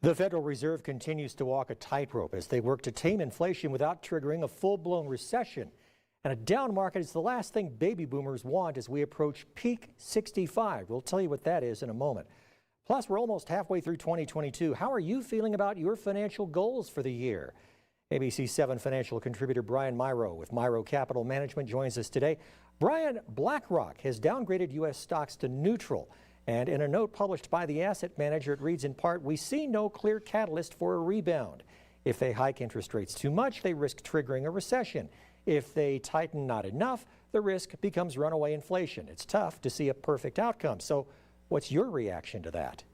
The Federal Reserve continues to walk a tightrope as they work to tame inflation without triggering a full-blown recession. And a down market is the last thing baby boomers want as we approach peak 65. We'll tell you what that is in a moment. Plus, we're almost halfway through 2022. How are you feeling about your financial goals for the year? ABC 7 financial contributor Brian Myrow with Myrow Capital Management joins us today. Brian, BlackRock has downgraded U.S. stocks to neutral. And in a note published by the asset manager, it reads in part, "We see no clear catalyst for a rebound. If they hike interest rates too much, they risk triggering a recession. If they tighten not enough, the risk becomes runaway inflation." It's tough to see a perfect outcome. So what's your reaction to that?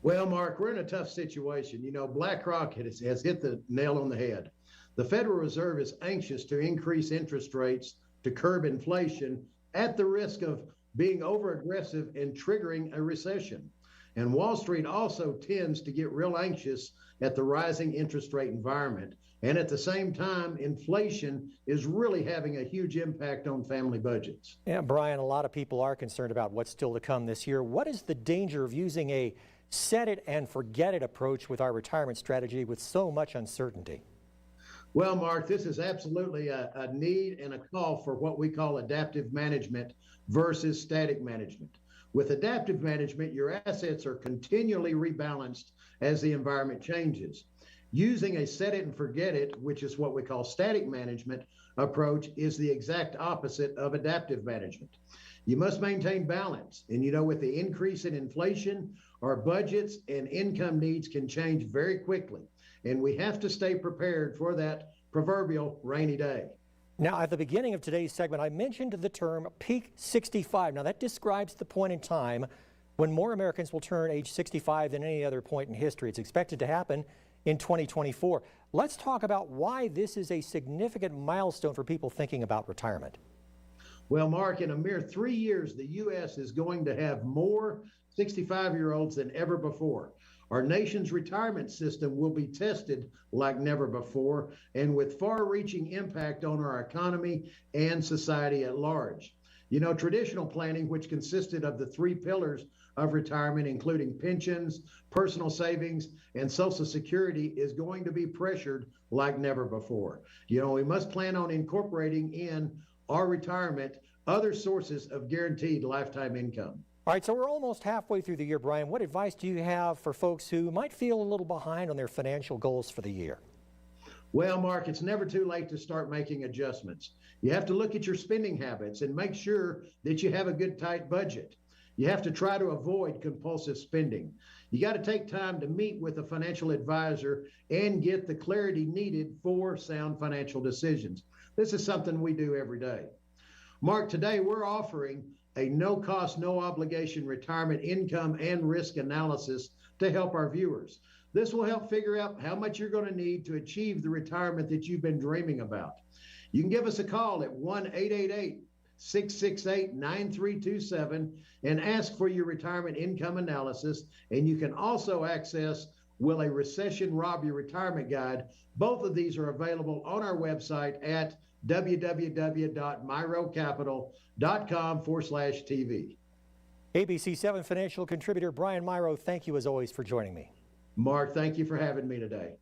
Well, Mark, we're in a tough situation. You know, BlackRock has hit the nail on the head. The Federal Reserve is anxious to increase interest rates to curb inflation at the risk of being over-aggressive and triggering a recession. And Wall Street also tends to get real anxious at the rising interest rate environment. And at the same time, inflation is really having a huge impact on family budgets. Yeah, Brian, a lot of people are concerned about what's still to come this year. What is the danger of using a set it and forget it approach with our retirement strategy with so much uncertainty? Well, Mark, this is absolutely a need and a call for what we call adaptive management versus static management. With adaptive management, your assets are continually rebalanced as the environment changes. Using a set it and forget it, which is what we call static management approach, is the exact opposite of adaptive management. You must maintain balance. And you know, with the increase in inflation, our budgets and income needs can change very quickly. And we have to stay prepared for that proverbial rainy day. Now, at the beginning of today's segment, I mentioned the term peak 65. Now, that describes the point in time when more Americans will turn age 65 than any other point in history. It's expected to happen in 2024. Let's talk about why this is a significant milestone for people thinking about retirement. Well, Mark, in a mere 3 years, the U.S. is going to have more 65-year-olds than ever before. Our nation's retirement system will be tested like never before, and with far-reaching impact on our economy and society at large. You know, traditional planning, which consisted of the 3 pillars of retirement, including pensions, personal savings, and Social Security, is going to be pressured like never before. You know, we must plan on incorporating in our retirement other sources of guaranteed lifetime income. All right, so we're almost halfway through the year, Brian. What advice do you have for folks who might feel a little behind on their financial goals for the year? Well, Mark, it's never too late to start making adjustments. You have to look at your spending habits and make sure that you have a good, tight budget. You have to try to avoid compulsive spending. You got to take time to meet with a financial advisor and get the clarity needed for sound financial decisions. This is something we do every day. Mark, today we're offering a no-cost, no-obligation retirement income and risk analysis to help our viewers. This will help figure out how much you're going to need to achieve the retirement that you've been dreaming about. You can give us a call at 1-888-668-9327 and ask for your retirement income analysis. And you can also access Will a Recession Rob Your Retirement Guide? Both of these are available on our website at www.myrocapital.com/TV. ABC 7 financial contributor Brian Myrow, thank you as always for joining me. Mark, thank you for having me today.